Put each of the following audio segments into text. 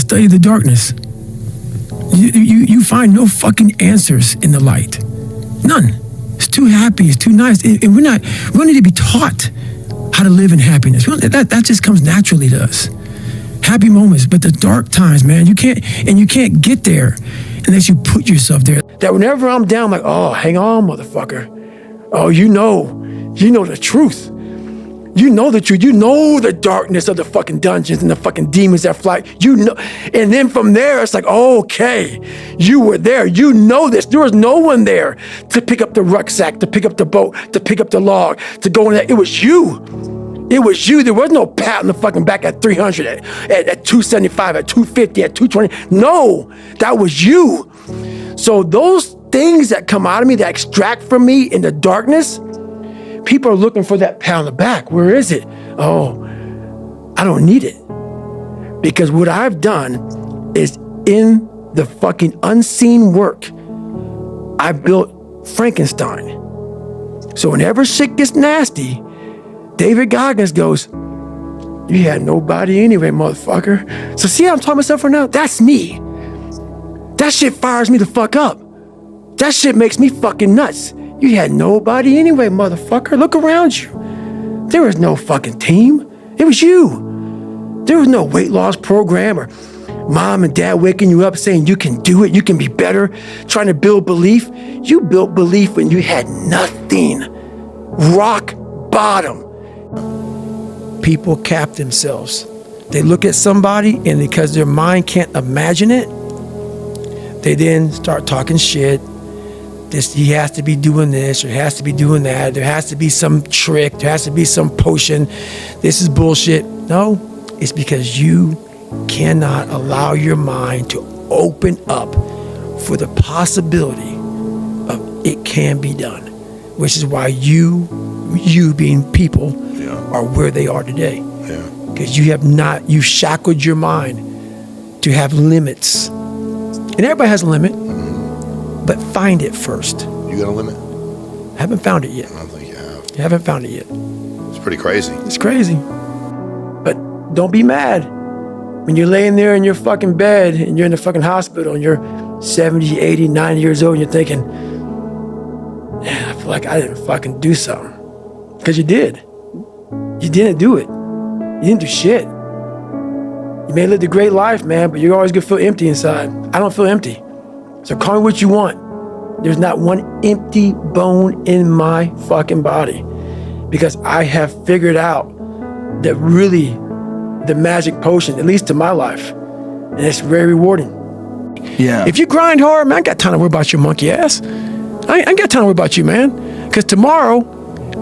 study the darkness. You find no fucking answers in the light. None. It's too happy, it's too nice. And we don't need to be taught how to live in happiness. That just comes naturally to us. Happy moments, but the dark times, man, you can't get there unless you put yourself there. That whenever I'm down, I'm like, oh, hang on, motherfucker. Oh, you know the truth. You know the truth. You know the darkness of the fucking dungeons and the fucking demons that fly. You know, and then from there, it's like, oh, okay, you were there. You know this. There was no one there to pick up the rucksack, to pick up the boat, to pick up the log, to go in there. It was you. It was you. There was no pat on the fucking back at 300, at 275, at 250, at 220. No, that was you. So those things that come out of me, that extract from me in the darkness, people are looking for that pat on the back. Where is it? Oh, I don't need it. Because what I've done is in the fucking unseen work, I built Frankenstein. So whenever shit gets nasty, David Goggins goes, you had nobody anyway, motherfucker. So see how I'm talking myself right now? That's me. That shit fires me the fuck up. That shit makes me fucking nuts. You had nobody anyway, motherfucker. Look around you. There was no fucking team. It was you. There was no weight loss program or mom and dad waking you up saying you can do it, you can be better, trying to build belief. You built belief when you had nothing. Rock bottom. People cap themselves. They look at somebody, and because their mind can't imagine it, they then start talking shit. He has to be doing this, or he has to be doing that. There has to be some trick. There has to be some potion. This is bullshit. No, it's because you cannot allow your mind to open up for the possibility of it can be done, which is why you being people are where they are today. Because you shackled your mind to have limits. And everybody has a limit. But find it first. You got a limit? I haven't found it yet. I don't think you have. You haven't found it yet. It's pretty crazy. It's crazy. But don't be mad. When you're laying there in your fucking bed and you're in the fucking hospital and you're 70, 80, 90 years old and you're thinking, man, I feel like I didn't fucking do something. Because you did. You didn't do it. You didn't do shit. You may live the great life, man, but you're always gonna feel empty inside. I don't feel empty. So call me what you want. There's not one empty bone in my fucking body, because I have figured out that really the magic potion, at least to my life, and it's very rewarding. Yeah. If you grind hard, man, I ain't got time to worry about your monkey ass. I ain't got time to worry about you, man. Because tomorrow,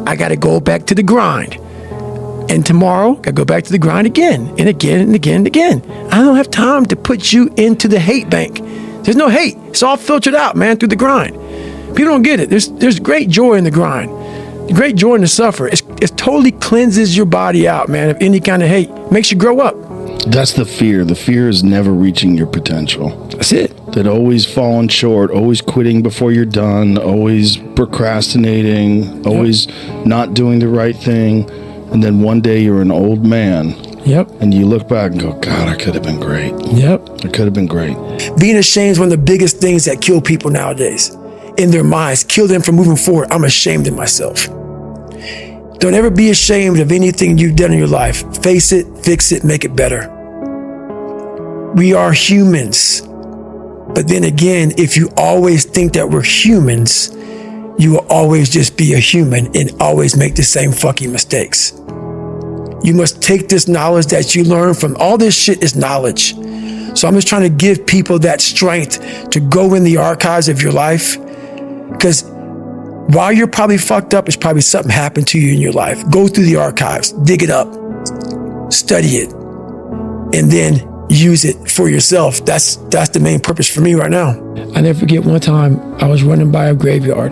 I got to go back to the grind. And tomorrow, I got to go back to the grind again and again and again and again. I don't have time to put you into the hate bank. There's no hate. It's all filtered out, man, through the grind. People don't get it. There's great joy in the grind. Great joy in the suffer. It totally cleanses your body out, man, of any kind of hate. Makes you grow up. That's the fear. The fear is never reaching your potential. That's it. That always falling short, always quitting before you're done, always procrastinating, always not doing the right thing. And then one day you're an old man. Yep. And you look back and go, God, I could have been great. Yep. I could have been great. Being ashamed is one of the biggest things that kill people nowadays. In their minds, kill them from moving forward. I'm ashamed of myself. Don't ever be ashamed of anything you've done in your life. Face it, fix it, make it better. We are humans. But then again, if you always think that we're humans, you will always just be a human and always make the same fucking mistakes. You must take this knowledge that you learn from all this shit is knowledge. So I'm just trying to give people that strength to go in the archives of your life. Because while you're probably fucked up, it's probably something happened to you in your life. Go through the archives, dig it up, study it, and then use it for yourself. That's the main purpose for me right now. I never forget one time I was running by a graveyard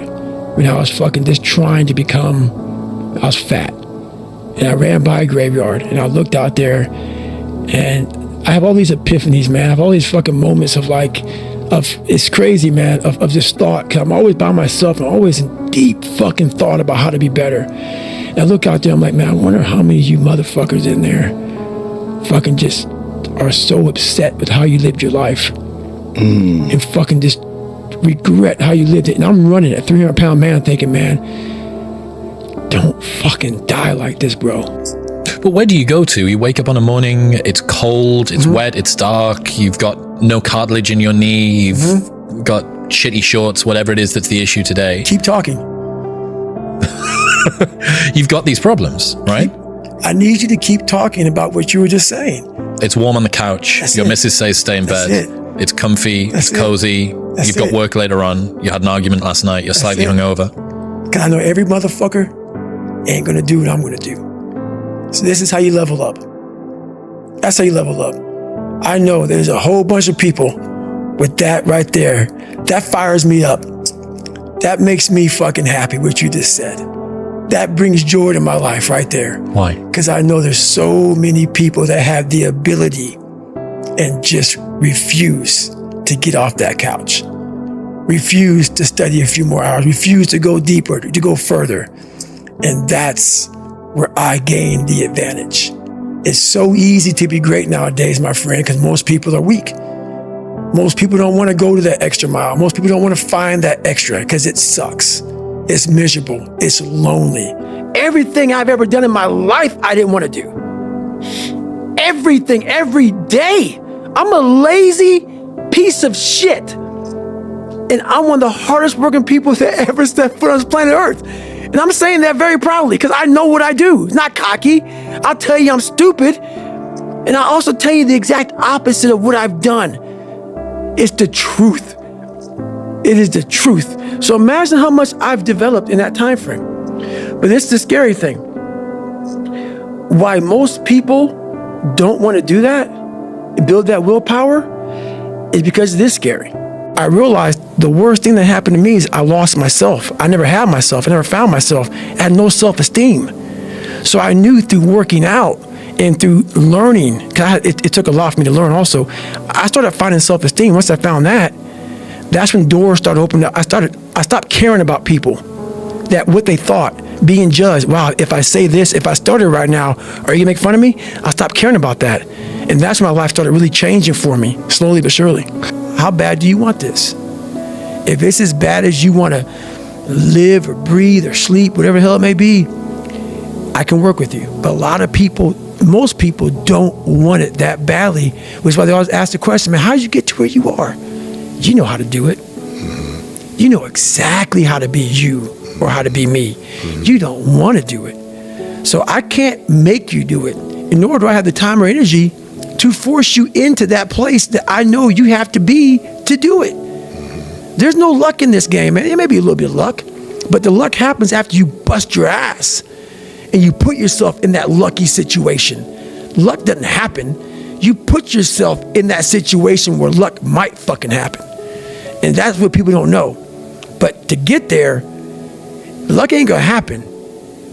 when I was fucking just trying to become, I was fat. And I ran by a graveyard and I looked out there and I have all these epiphanies, man. I have all these fucking moments of it's crazy, man, of just thought. Cause I'm always by myself. I'm always in deep fucking thought about how to be better. And I look out there, I'm like, man, I wonder how many of you motherfuckers in there fucking just are so upset with how you lived your life and fucking just regret how you lived it. And I'm running a 300-pound man thinking, man, don't fucking die like this, bro. But where do you go to? You wake up on a morning, it's cold, it's wet, it's dark, you've got no cartilage in your knee, you've got shitty shorts, whatever it is that's the issue today. Keep talking. You've got these problems, right? I need you to keep talking about what you were just saying. It's warm on the couch. That's Your it. missus says stay in That's bed. it. It's comfy, That's it's cozy. That's You've got it. work later on. You had an argument last night. You're slightly it. hungover. Cause I know every motherfucker ain't gonna do what I'm gonna do. So this is how you level up. That's how you level up. I know there's a whole bunch of people with that right there. That fires me up. That makes me fucking happy, what you just said. That brings joy to my life right there. Why? Because I know there's so many people that have the ability and just refuse to get off that couch. Refuse to study a few more hours. Refuse to go deeper, to go further. And that's where I gain the advantage. It's so easy to be great nowadays, my friend, because most people are weak. Most people don't want to go to that extra mile. Most people don't want to find that extra because it sucks. It's miserable. It's lonely. Everything I've ever done in my life, I didn't want to do. Everything, every day. I'm a lazy piece of shit. And I'm one of the hardest working people that ever stepped foot on this planet Earth. And I'm saying that very proudly because I know what I do. It's not cocky. I'll tell you I'm stupid. And I'll also tell you the exact opposite of what I've done. It's the truth. It is the truth. So imagine how much I've developed in that time frame. But this is the scary thing. Why most people don't want to do that, build that willpower, is because it is scary. I realized the worst thing that happened to me is I lost myself. I never had myself. I never found myself. I had no self-esteem. So I knew through working out and through learning, because it took a lot for me to learn also, I started finding self-esteem. Once I found that, that's when doors started opening up. I stopped caring about people, that what they thought, being judged. Wow, if I say this, if I started right now, are you gonna make fun of me? I stopped caring about that. And that's when my life started really changing for me, slowly but surely. How bad do you want this? If it's as bad as you wanna live or breathe or sleep, whatever the hell it may be, I can work with you. But a lot of people, most people don't want it that badly, which is why they always ask the question, man, how did you get to where you are? You know how to do it. You know exactly how to be you or how to be me. You don't want to do it. So I can't make you do it, and nor do I have the time or energy to force you into that place that I know you have to be to do it. There's no luck in this game, man. It may be a little bit of luck, but the luck happens after you bust your ass and you put yourself in that lucky situation. Luck doesn't happen. You put yourself in that situation where luck might fucking happen. And that's what people don't know. But to get there, luck ain't gonna happen.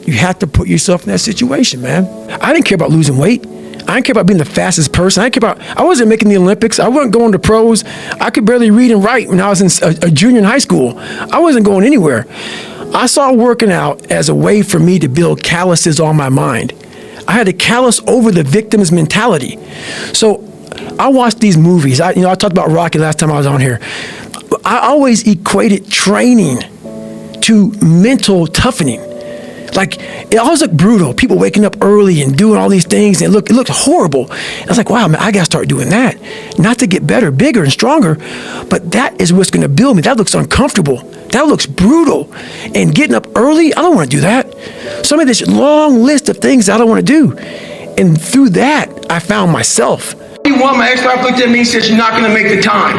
You have to put yourself in that situation, man. I didn't care about losing weight. I didn't care about being the fastest person. I wasn't making the Olympics. I wasn't going to pros. I could barely read and write when I was in a junior in high school. I wasn't going anywhere. I saw working out as a way for me to build calluses on my mind. I had to callous over the victim's mentality. So I watched these movies. I talked about Rocky last time I was on here. I always equated training to mental toughening. Like, it always looked brutal. People waking up early and doing all these things, and it looked horrible. I was like, wow, man, I gotta start doing that. Not to get better, bigger, and stronger, but that is what's gonna build me. That looks uncomfortable. That looks brutal. And getting up early, I don't wanna do that. So I made this long list of things I don't wanna do. And through that, I found myself. My ex-wife looked at me and said, you're not gonna make the time.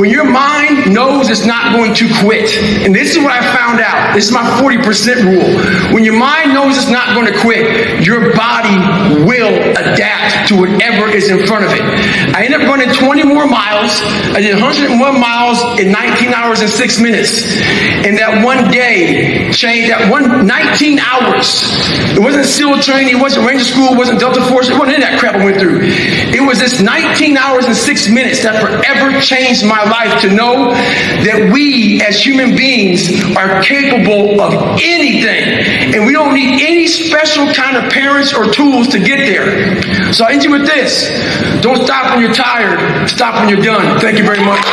When your mind knows it's not going to quit, and this is what I found out, this is my 40% rule. When your mind knows it's not going to quit, your body will adapt to whatever is in front of it. I ended up running 20 more miles. I did 101 miles in 19 hours and 6 minutes. And that one day changed, that 19 hours. It wasn't SEAL training, it wasn't Ranger School, it wasn't Delta Force, it wasn't any of that crap I went through. It was this 19 hours and 6 minutes that forever changed my life to know that we as human beings are capable of anything. And we don't need any special kind of parents or tools to get there. So I end you with this. Don't stop when you're tired. Stop when you're done. Thank you very much.